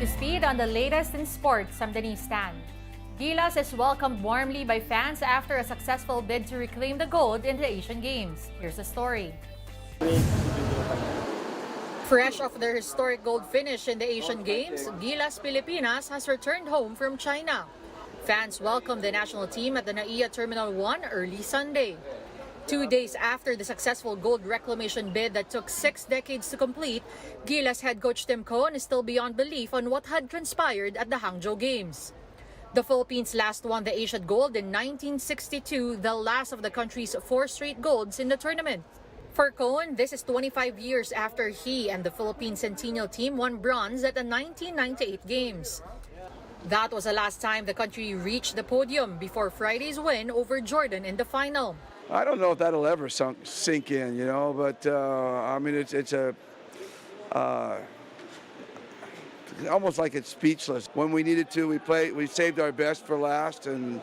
to speed on the latest in sports. I'm Denise Tan. Gilas is welcomed warmly by fans after a successful bid to reclaim the gold in the Asian Games. Here's the story. Fresh off their historic gold finish in the Asian Games, Gilas Pilipinas has returned home from China. Fans welcomed the national team at the NAIA Terminal 1 early Sunday. 2 days after the successful gold reclamation bid that took 6 decades to complete, Gilas head coach Tim Cohn is still beyond belief on what had transpired at the Hangzhou Games. The Philippines last won the Asian gold in 1962, the last of the country's 4 straight golds in the tournament. For Cohn, this is 25 years after he and the Philippine Centennial team won bronze at the 1998 Games. That was the last time the country reached the podium before Friday's win over Jordan in the final. I don't know if that'll ever sink in, but I mean, it's almost like it's speechless. When we needed to, we saved our best for last and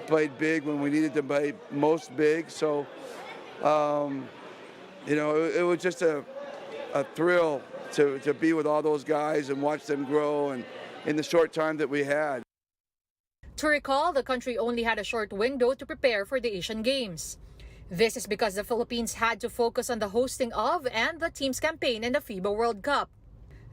played big when we needed to play most big. So, it was just a thrill to be with all those guys and watch them grow and in the short time that we had. To recall, the country only had a short window to prepare for the Asian Games. This is because the Philippines had to focus on the hosting of and the team's campaign in the FIBA World Cup.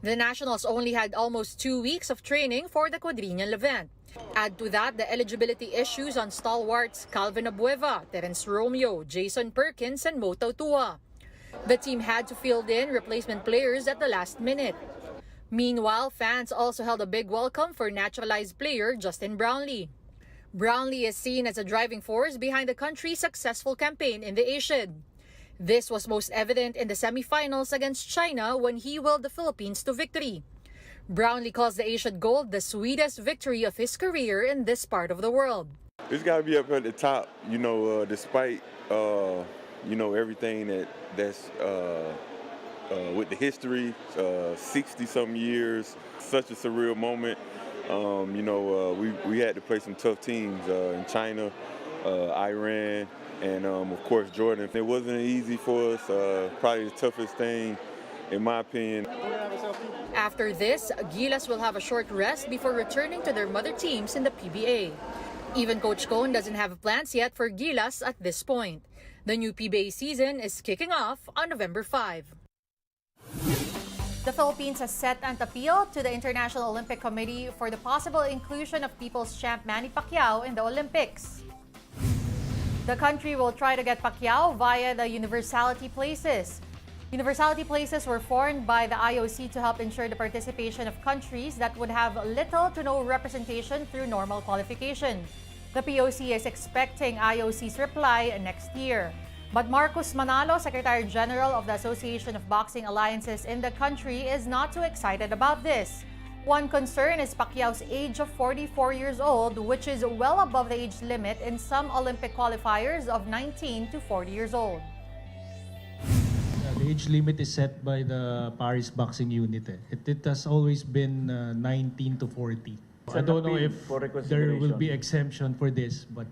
The Nationals only had almost 2 weeks of training for the quadrennial event. Add to that the eligibility issues on stalwarts Calvin Abueva, Terence Romeo, Jason Perkins, and Moto Tua. The team had to field in replacement players at the last minute. Meanwhile, fans also held a big welcome for naturalized player Justin Brownlee. Brownlee is seen as a driving force behind the country's successful campaign in the Asian. This was most evident in the semifinals against China when he willed the Philippines to victory. Brownlee calls the Asian gold the sweetest victory of his career in this part of the world. It's got to be up at the top, despite, everything that's with the history, 60-something years, such a surreal moment. We had to play some tough teams in China, Iran, and of course Jordan. It wasn't easy for us, probably the toughest thing in my opinion. After this, Gilas will have a short rest before returning to their mother teams in the PBA. Even Coach Cohn doesn't have plans yet for Gilas at this point. The new PBA season is kicking off on November 5. The Philippines has set an appeal to the International Olympic Committee for the possible inclusion of People's Champ Manny Pacquiao in the Olympics. The country will try to get Pacquiao via the universality places. Universality places were formed by the IOC to help ensure the participation of countries that would have little to no representation through normal qualification. The POC is expecting IOC's reply next year. But Marcos Manalo, Secretary General of the Association of Boxing Alliances in the country, is not too excited about this. One concern is Pacquiao's age of 44 years old, which is well above the age limit in some Olympic qualifiers of 19 to 40 years old. The age limit is set by the Paris Boxing Unit. It has always been 19 to 40. I don't know if there will be exemption for this, but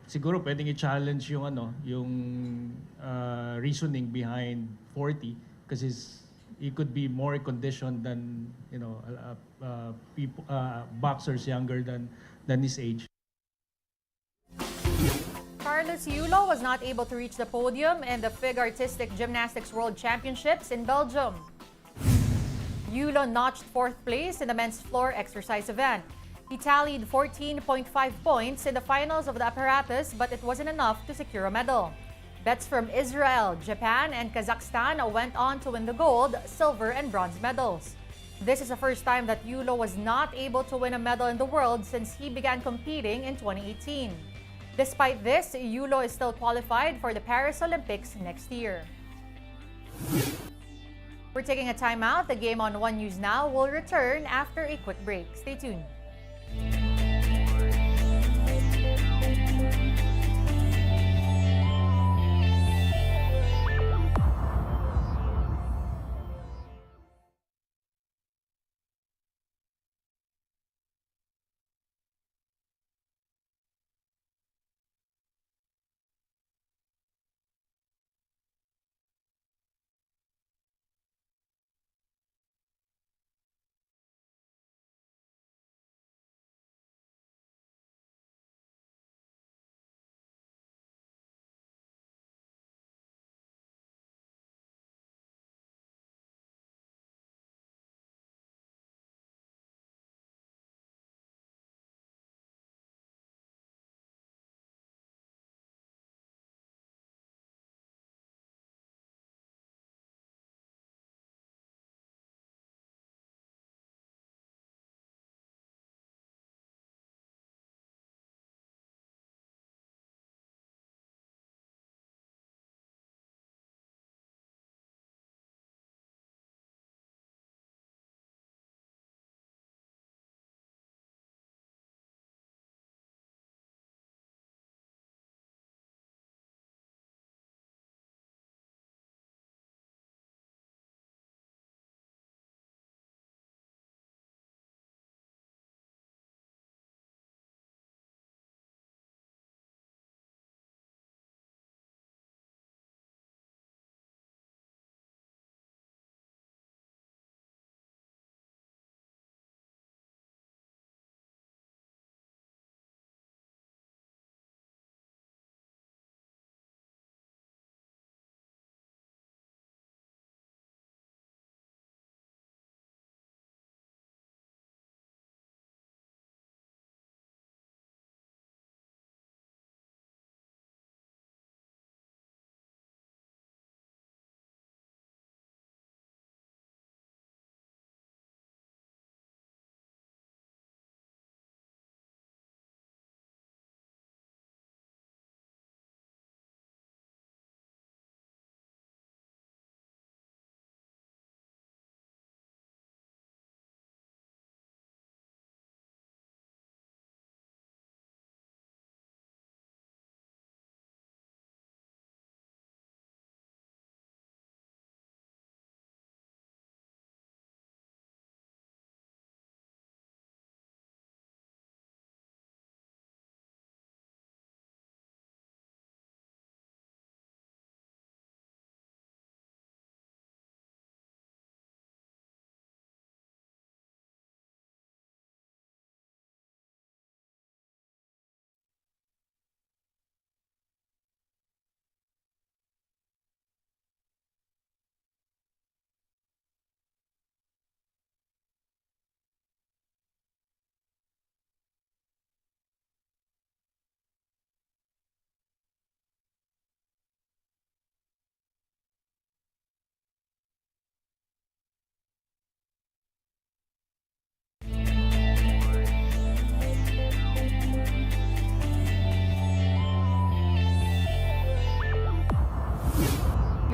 siguro pwedeng i-challenge yung reasoning behind 40 because he could be more conditioned than boxers younger than his age. Caloy Yulo was not able to reach the podium in the FIG Artistic Gymnastics World Championships in Belgium. Yulo notched 4th place in the men's floor exercise event. He tallied 14.5 points in the finals of the apparatus, but it wasn't enough to secure a medal. Bets from Israel, Japan, and Kazakhstan went on to win the gold, silver, and bronze medals. This is the first time that Yulo was not able to win a medal in the world since he began competing in 2018. Despite this, Yulo is still qualified for the Paris Olympics next year. We're taking a timeout. The Game on One News Now will return after a quick break. Stay tuned.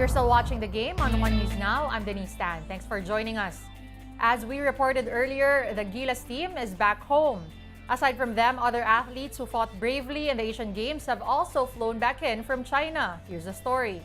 You're still watching the game on One News Now. I'm Denise Tan. Thanks for joining us. As we reported earlier, the Gilas team is back home. Aside from them, other athletes who fought bravely in the Asian Games have also flown back in from China. Here's the story.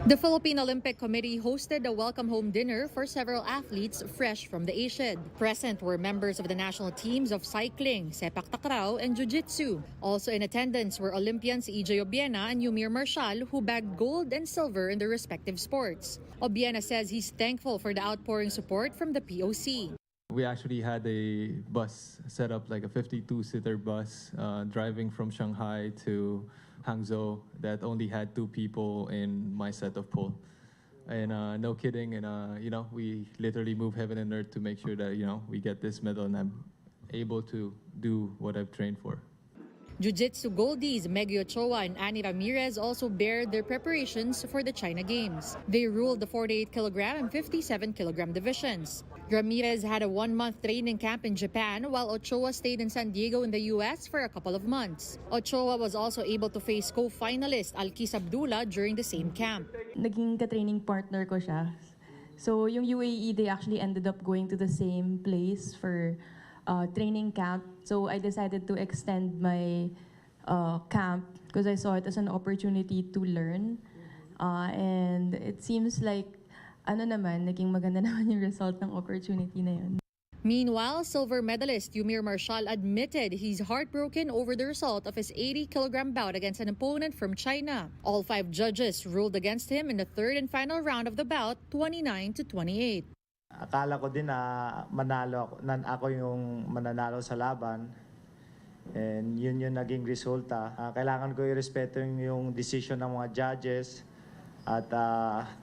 The Philippine Olympic Committee hosted a welcome home dinner for several athletes fresh from the Asian. Present were members of the national teams of cycling, sepak takraw, and jiu-jitsu. Also in attendance were Olympians EJ Obiena and Yumir Marshall, who bagged gold and silver in their respective sports. Obiena says he's thankful for the outpouring support from the POC. We actually had a bus set up, like a 52-seater bus, driving from Shanghai to Hangzhou that only had 2 people in my set of pole. And no kidding, and we literally move heaven and earth to make sure that, we get this medal and I'm able to do what I've trained for. Jiu-Jitsu goldies Meggy Ochoa and Annie Ramirez also bared their preparations for the China Games. They ruled the 48-kilogram and 57-kilogram divisions. Ramirez had a 1-month training camp in Japan, while Ochoa stayed in San Diego in the U.S. for a couple of months. Ochoa was also able to face co-finalist Alkis Abdullah during the same camp. Naging ka-training partner ko siya. So yung UAE, they actually ended up going to the same place for training camp. So I decided to extend my camp because I saw it as an opportunity to learn. And it seems like naging maganda naman yung result ng opportunity na yun. Meanwhile, silver medalist Yumir Marshall admitted he's heartbroken over the result of his 80-kilogram bout against an opponent from China. All 5 judges ruled against him in the third and final round of the bout, 29-28. Akala ko din na ako yung mananalo sa laban. And yun yung naging resulta. Kailangan ko i-respeto yung decision ng mga judges at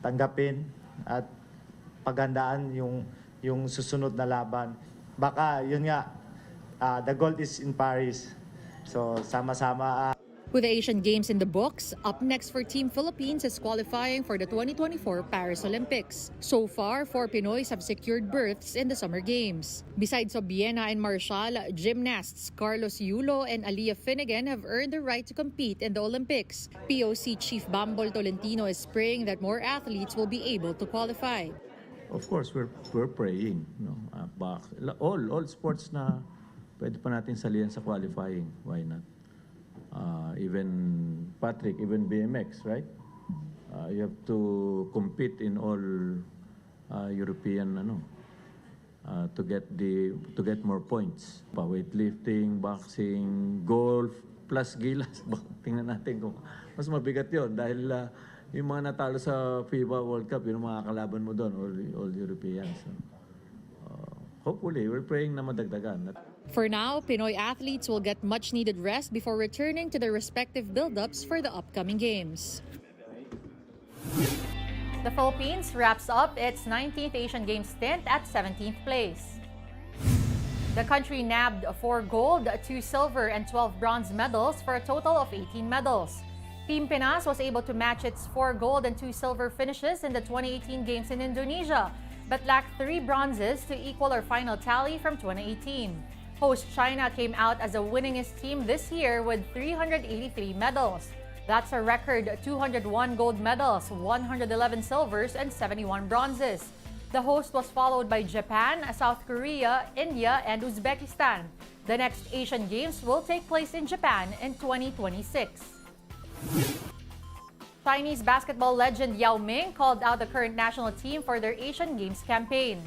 tanggapin at paghandaan yung susunod na laban. Baka yun nga, the gold is in Paris. So sama-sama. With the Asian Games in the books, up next for Team Philippines is qualifying for the 2024 Paris Olympics. So far, 4 Pinoys have secured berths in the Summer Games. Besides Obiena and Marshall, gymnasts Caloy Yulo and Aliyah Finnegan have earned the right to compete in the Olympics. POC Chief Bambol Tolentino is praying that more athletes will be able to qualify. Of course, we're praying. All sports na pwede pa natin salihan sa qualifying. Why not? Even Patrick, even BMX, right? You have to compete in all European to get more points. Weightlifting, boxing, golf, plus Gilas. Tingnan natin kung mas mabigat 'yon dahil yung mga natalo sa FIBA World Cup, yung mga kalaban mo doon, all Europeans. So, hopefully, we're praying na madagdagan. For now, Pinoy athletes will get much-needed rest before returning to their respective build-ups for the upcoming Games. The Philippines wraps up its 19th Asian Games stint at 17th place. The country nabbed 4 gold, 2 silver, and 12 bronze medals for a total of 18 medals. Team Pinas was able to match its 4 gold and 2 silver finishes in the 2018 Games in Indonesia, but lacked 3 bronzes to equal our final tally from 2018. Host China came out as the winningest team this year with 383 medals. That's a record 201 gold medals, 111 silvers, and 71 bronzes. The host was followed by Japan, South Korea, India, and Uzbekistan. The next Asian Games will take place in Japan in 2026. Chinese basketball legend Yao Ming called out the current national team for their Asian Games campaign.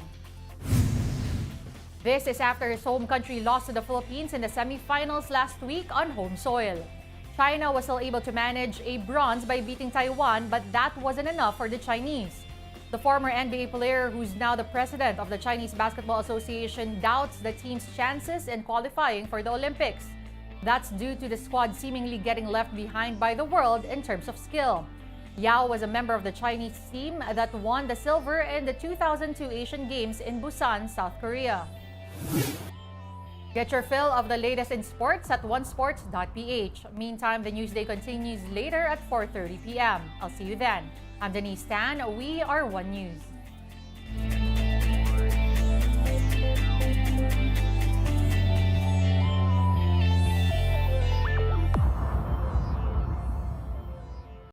This is after his home country lost to the Philippines in the semifinals last week on home soil. China was still able to manage a bronze by beating Taiwan, but that wasn't enough for the Chinese. The former NBA player, who's now the president of the Chinese Basketball Association, doubts the team's chances in qualifying for the Olympics. That's due to the squad seemingly getting left behind by the world in terms of skill. Yao was a member of the Chinese team that won the silver in the 2002 Asian Games in Busan, South Korea. Get your fill of the latest in sports at onesports.ph. Meantime, the Newsday continues later at 4:30 p.m. I'll see you then. I'm Denise Tan. We are One News.